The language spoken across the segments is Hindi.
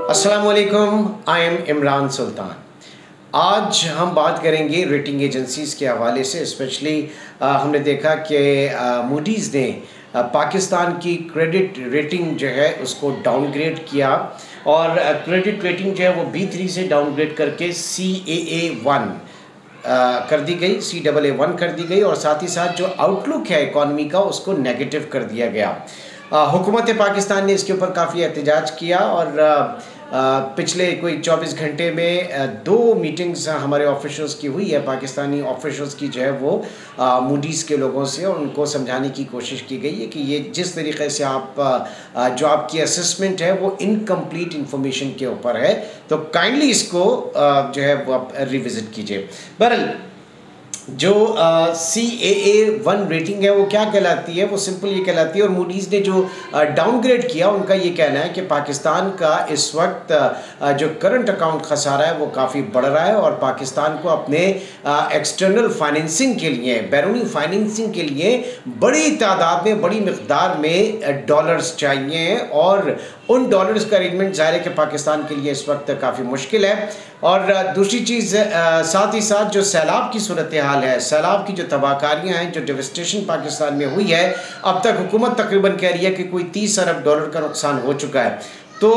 अस्सलामुअलैकुम, आई एम इमरान सुल्तान। आज हम बात करेंगे रेटिंग एजेंसीज़ के हवाले से। स्पेशली हमने देखा कि मूडीज़ ने पाकिस्तान की क्रेडिट रेटिंग जो है उसको डाउनग्रेड किया और क्रेडिट रेटिंग जो है वो B3 से डाउनग्रेड करके CAA1 कर दी गई, CAA1 कर दी गई और साथ ही साथ जो आउटलुक है इकॉनमी का उसको नेगेटिव कर दिया गया। हुकूमत पाकिस्तान ने इसके ऊपर काफ़ी एहतजाज किया और पिछले कोई 24 घंटे में 2 मीटिंग्स हमारे ऑफिशल्स की हुई है, पाकिस्तानी ऑफिशल्स की जो है वो मूडीज़ के लोगों से, और उनको समझाने की कोशिश की गई है कि ये जिस तरीके से आप जो आपकी असेसमेंट है वो इनकम्प्लीट इंफॉर्मेशन के ऊपर है, तो काइंडली इसको जो है वो आप रिविज़िट कीजिए। बहरहाल जो CAA1 रेटिंग है वो क्या कहलाती है, वो सिंपल ये कहलाती है, और मूडीज़ ने जो डाउनग्रेड किया उनका ये कहना है कि पाकिस्तान का इस वक्त जो करंट अकाउंट खसारा है वो काफ़ी बढ़ रहा है और पाकिस्तान को अपने एक्सटर्नल फाइनेंसिंग के लिए, बैरूनी फाइनेंसिंग के लिए बड़ी तादाद में, बड़ी मकदार में डॉलर्स चाहिए और उन डॉलर्स का अरेंजमेंट ज़ाहिर है कि पाकिस्तान के लिए इस वक्त काफ़ी मुश्किल है। और दूसरी चीज़ साथ ही साथ जो सैलाब की सूरत हाल है, सैलाब की जो तबाहकारियाँ हैं, जो डेवस्टेशन पाकिस्तान में हुई है, अब तक हुकूमत तकरीबन कह रही है कि कोई 30 अरब डॉलर का नुकसान हो चुका है। तो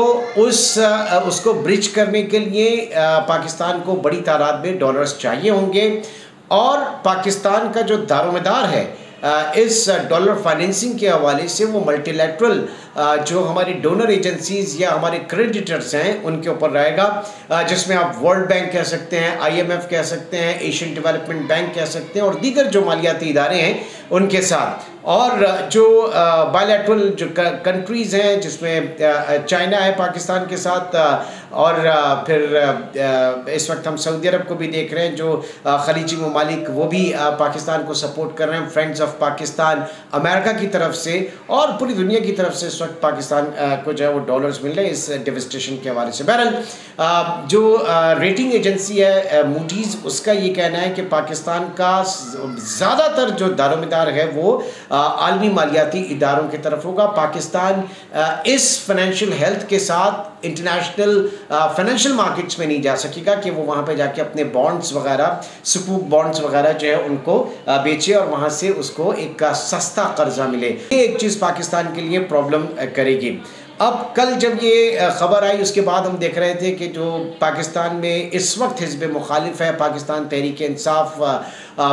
उसको ब्रिज करने के लिए पाकिस्तान को बड़ी तादाद में डॉलर्स चाहिए होंगे और पाकिस्तान का जो दारोमदार है इस डॉलर फाइनेंसिंग के हवाले से वो मल्टीलैटरल जो हमारी डोनर एजेंसीज़ या हमारे क्रेडिटर्स हैं उनके ऊपर रहेगा, जिसमें आप वर्ल्ड बैंक कह सकते हैं, IMF कह सकते हैं, एशियन डेवलपमेंट बैंक कह सकते हैं और दीगर जो मालियाती इदारे हैं उनके साथ। और जो बायलैटरल जो कंट्रीज़ हैं जिसमें चाइना है पाकिस्तान के साथ, और फिर इस वक्त हम सऊदी अरब को भी देख रहे हैं, जो खलीजी ममालिक वो भी पाकिस्तान को सपोर्ट कर रहे हैं, फ्रेंड्स ऑफ पाकिस्तान अमेरिका की तरफ से और पूरी दुनिया की तरफ से इस वक्त पाकिस्तान को जो है वो डॉलर्स मिल रहे हैं इस डेवस्टेशन के हवाले से। बहरहाल जो रेटिंग एजेंसी है मूडीज़, उसका ये कहना है कि पाकिस्तान का ज़्यादातर जो दारोमदार है वो आलमी मालियाती इदारों की तरफ होगा। पाकिस्तान इस फाइनेंशियल हेल्थ के साथ इंटरनेशनल फाइनेंशियल मार्केट्स में नहीं जा सकेगा कि वो वहाँ पे जाके अपने बॉन्ड्स वगैरह, सुकूक बॉन्ड्स वगैरह जो है उनको बेचे और वहाँ से उसको एक सस्ता कर्जा मिले। ये एक चीज़ पाकिस्तान के लिए प्रॉब्लम करेगी। अब कल जब ये ख़बर आई उसके बाद हम देख रहे थे कि जो पाकिस्तान में इस वक्त हिज़्ब मुखालिफ है, पाकिस्तान तहरीक इंसाफ,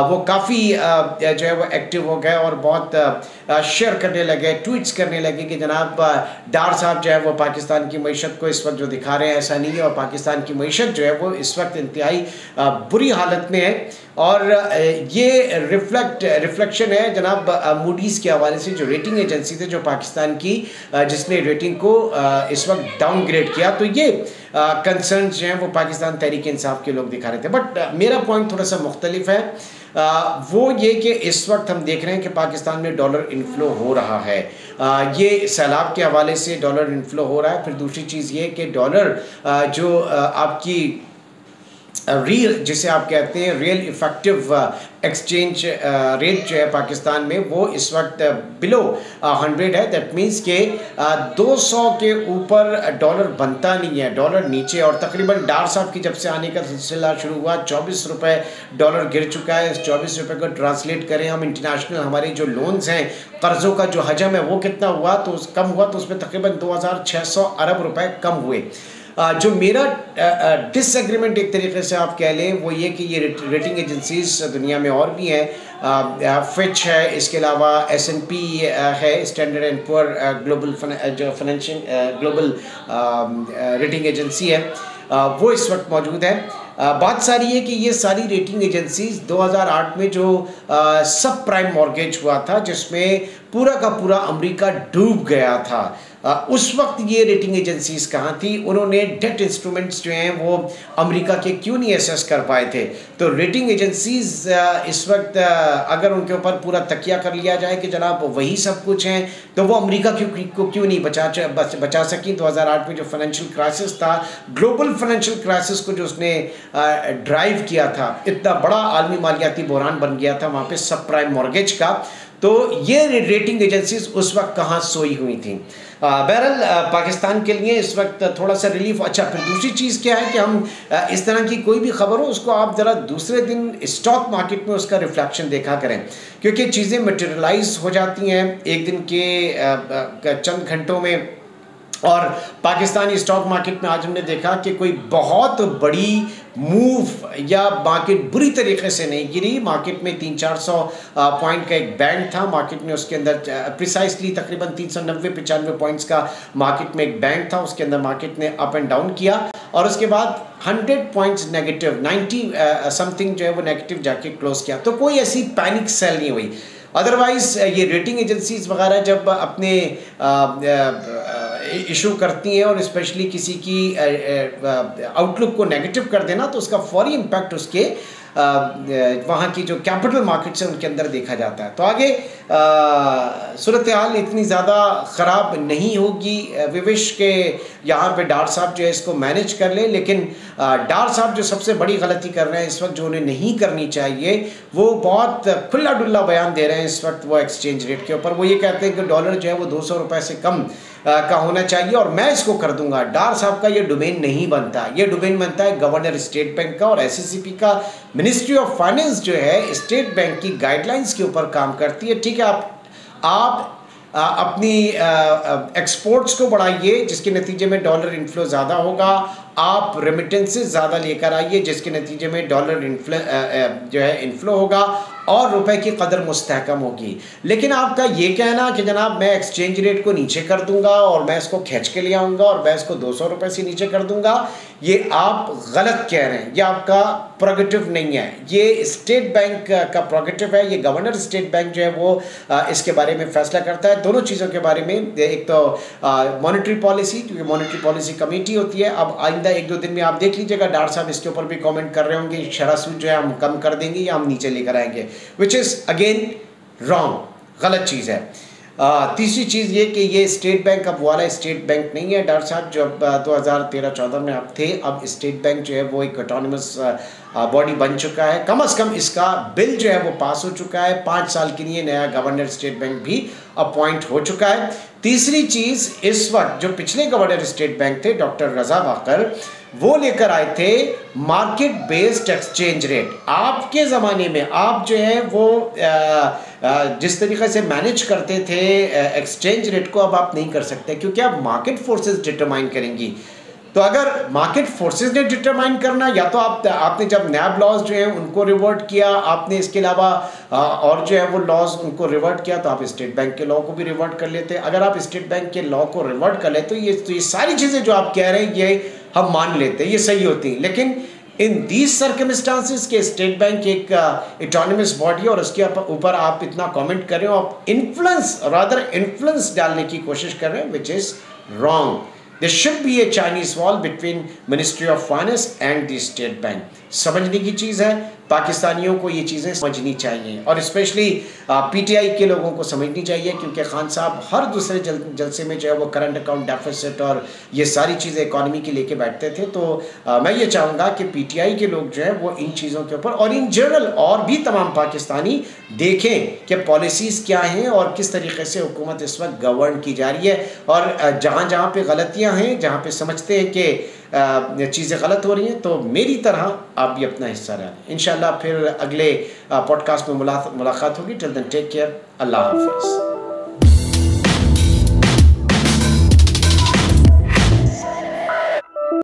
वो काफ़ी जो है वो एक्टिव हो गए और बहुत शेयर करने लगे, ट्वीट्स करने लगे कि जनाब डार साहब जो है वो पाकिस्तान की मईशत को इस वक्त जो दिखा रहे हैं ऐसा नहीं है और पाकिस्तान की मईशत जो है वो इस वक्त इंतहाई बुरी हालत में है। और ये रिफ्लेक्शन है जनाब मूडीज़ के हवाले से, जो रेटिंग एजेंसी थे जो पाकिस्तान की, जिसने रेटिंग को इस वक्त डाउनग्रेड किया। तो ये कंसर्न जो हैं वो पाकिस्तान तहरीक इंसाफ के लोग दिखा रहे थे, बट मेरा पॉइंट थोड़ा सा मुख्तलिफ है। वो ये कि इस वक्त हम देख रहे हैं कि पाकिस्तान में डॉलर इनफ्लो हो रहा है, ये सैलाब के हवाले से डॉलर इनफ्लो हो रहा है। फिर दूसरी चीज़ ये कि डॉलर जो आपकी रियल, जिसे आप कहते हैं रियल इफेक्टिव एक्सचेंज रेट जो है पाकिस्तान में, वो इस वक्त बिलो 100 है। दैट मीन्स के 200 के ऊपर डॉलर बनता नहीं है, डॉलर नीचे। और तकरीबन डार साहब की जब से आने का सिलसिला शुरू हुआ 24 रुपये डॉलर गिर चुका है। इस 24 रुपये को ट्रांसलेट करें हम इंटरनेशनल हमारे जो लोन्स हैं, कर्ज़ों का जो हजम है वो कितना हुआ, तो कम हुआ, तो उसमें तकरीबन 2600 अरब रुपये कम हुए। जो मेरा डिसएग्रीमेंट एक तरीके से आप कह लें वो ये कि ये रेटिंग एजेंसीज दुनिया में और भी हैं, फिच है, इसके अलावा S&P है, स्टैंडर्ड एंड पुअर ग्लोबल जो फाइनेंशियल ग्लोबल रेटिंग एजेंसी है, वो इस वक्त मौजूद है। बात सारी है कि ये सारी रेटिंग एजेंसीज 2008 में जो सब प्राइम मॉर्गेज हुआ था जिसमें पूरा का पूरा अमेरिका डूब गया था, उस वक्त ये रेटिंग एजेंसीज कहाँ थी? उन्होंने डेट इंस्ट्रूमेंट्स जो हैं वो अमेरिका के क्यों नहीं एसेस कर पाए थे? तो रेटिंग एजेंसीज इस वक्त अगर उनके ऊपर पूरा तकिया कर लिया जाए कि जनाब वही सब कुछ हैं, तो वो अमेरिका को क्यों नहीं बचा सकी? 2008 में जो फाइनेंशियल क्राइसिस था, ग्लोबल फाइनेंशियल क्राइसिस को जो उसने ड्राइव किया था, इतना बड़ा आलमी मालियाती बहरान बन गया था वहाँ पे सब प्राइम मॉर्गेज का। तो ये रेटिंग एजेंसीज उस वक्त कहाँ सोई हुई थी। बहरहाल पाकिस्तान के लिए इस वक्त थोड़ा सा रिलीफ। अच्छा, फिर दूसरी चीज़ क्या है कि हम इस तरह की कोई भी खबर हो उसको आप ज़रा दूसरे दिन स्टॉक मार्केट में उसका रिफ्लेक्शन देखा करें, क्योंकि चीज़ें मटेरियलाइज हो जाती हैं एक दिन के चंद घंटों में। और पाकिस्तानी स्टॉक मार्केट में आज हमने देखा कि कोई बहुत बड़ी मूव या मार्केट बुरी तरीके से नहीं गिरी। मार्केट में 300-400 पॉइंट का एक बैंड था। मार्केट में उसके अंदर प्रिसाइसली तकरीबन 390-95 पॉइंट्स का मार्केट में एक बैंड था। उसके अंदर मार्केट ने अप एंड डाउन किया और उसके बाद 100 पॉइंट्स नेगेटिव, 90 समथिंग जो है वो नेगेटिव जाके क्लोज किया। तो कोई ऐसी पैनिक सेल नहीं हुई। अदरवाइज ये रेटिंग एजेंसीज वगैरह जब अपने इशू करती हैं और स्पेशली किसी की आउटलुक को नेगेटिव कर देना, तो उसका फौरी इम्पैक्ट उसके वहाँ की जो कैपिटल मार्केट्स हैं उनके अंदर देखा जाता है। तो आगे सूरत हाल इतनी ज़्यादा ख़राब नहीं होगी। विविश के यहाँ पे डार साहब जो है इसको मैनेज कर ले, लेकिन डार साहब जो सबसे बड़ी गलती कर रहे हैं इस वक्त, जो उन्हें नहीं करनी चाहिए, वो बहुत खुला डुल्ला बयान दे रहे हैं इस वक्त वो एक्सचेंज रेट के ऊपर। वो ये कहते हैं कि डॉलर जो है वो 200 रुपये से कम का होना चाहिए और मैं इसको कर दूंगा। डार साहब का ये डोमेन नहीं बनता, ये डोमेन बनता है गवर्नर स्टेट बैंक का और SECP का। मिनिस्ट्री ऑफ फाइनेंस जो है स्टेट बैंक की गाइडलाइंस के ऊपर काम करती है। ठीक है, आप अपनी एक्सपोर्ट्स को बढ़ाइए जिसके नतीजे में डॉलर इन्फ्लो ज़्यादा होगा। आप रेमिटेंसेस ज़्यादा लेकर आइए जिसके नतीजे में डॉलर जो है इन्फ्लो होगा और रुपए की कदर मुस्तहकम होगी। लेकिन आपका ये कहना कि जनाब मैं एक्सचेंज रेट को नीचे कर दूंगा और मैं इसको खींच के ले आऊँगा और मैं इसको 200 रुपये से नीचे कर दूंगा, ये आप गलत कह रहे हैं। ये आपका प्रोगेटिव नहीं है, ये स्टेट बैंक का प्रोगेटिव है। ये गवर्नर स्टेट बैंक जो है वो इसके बारे में फैसला करता है दोनों चीज़ों के बारे में। एक तो मॉनेटरी पॉलिसी, क्योंकि मॉनेटरी पॉलिसी कमेटी होती है। अब आइंदा 1-2 दिन में आप देख लीजिएगा डार साहब इसके ऊपर भी कमेंट कर रहे होंगे, शरह सूद जो है हम कम कर देंगे या हम नीचे लेकर आएंगे, विच इज़ अगेन रॉन्ग, गलत चीज़ है। तीसरी चीज़ ये कि ये स्टेट बैंक अब वाला स्टेट बैंक नहीं है। डार साहब जब 2013-14 में आप थे, अब स्टेट बैंक जो है वो एक ऑटोनमस बॉडी बन चुका है। कम से कम इसका बिल जो है वो पास हो चुका है। 5 साल के लिए नया गवर्नर स्टेट बैंक भी अपॉइंट हो चुका है। तीसरी चीज़, इस वक्त जो पिछले गवर्नर स्टेट बैंक थे डॉक्टर रजा बाकर, वो लेकर आए थे मार्केट बेस्ड एक्सचेंज रेट। आपके ज़माने में आप जो है वो जिस तरीके से मैनेज करते थे एक्सचेंज रेट को, अब आप नहीं कर सकते क्योंकि आप मार्केट फोर्सेस डिटरमाइन करेंगी। तो अगर मार्केट फोर्सेस ने डिटरमाइन करना, या तो आपने जब नैब लॉज जो है उनको रिवर्ट किया, आपने इसके अलावा और जो है वो लॉज उनको रिवर्ट किया, तो आप स्टेट बैंक के लॉ को भी रिवर्ट कर लेते। अगर आप स्टेट बैंक के लॉ को रिवर्ट कर लेते तो ये सारी चीज़ें जो आप कह रहे हैं ये हम मान लेते हैं, ये सही होती हैं। लेकिन इन दीज सर्कमस्टांसिस के स्टेट बैंक एक ऑटोनमस बॉडी और उसके ऊपर आप इतना कमेंट कर रहे हो, आप इन्फ्लुएंस डालने की कोशिश कर रहे हैं, which is wrong. There should be a Chinese wall between Ministry of Finance and the State Bank. समझने की चीज़ है, पाकिस्तानियों को ये चीज़ें समझनी चाहिए और स्पेशली PTI के लोगों को समझनी चाहिए, क्योंकि खान साहब हर दूसरे जलसे में जो है वो करंट अकाउंट डेफिसिट और ये सारी चीज़ें इकॉनमी की लेके बैठते थे। तो मैं ये चाहूँगा कि PTI के लोग जो है वो इन चीज़ों के ऊपर और इन जनरल और भी तमाम पाकिस्तानी देखें कि पॉलिसीज़ क्या हैं और किस तरीके से हुकूमत इस वक्त गवर्न की जा रही है। और जहाँ जहाँ पे गलतियाँ हैं, जहाँ पे समझते हैं कि चीज़ें गलत हो रही हैं, तो मेरी तरह आप भी अपना हिस्सा रहें। इंशाल्लाह फिर अगले पॉडकास्ट में मुलाकात होगी। टिल देन टेक केयर, अल्लाह हाफिज़।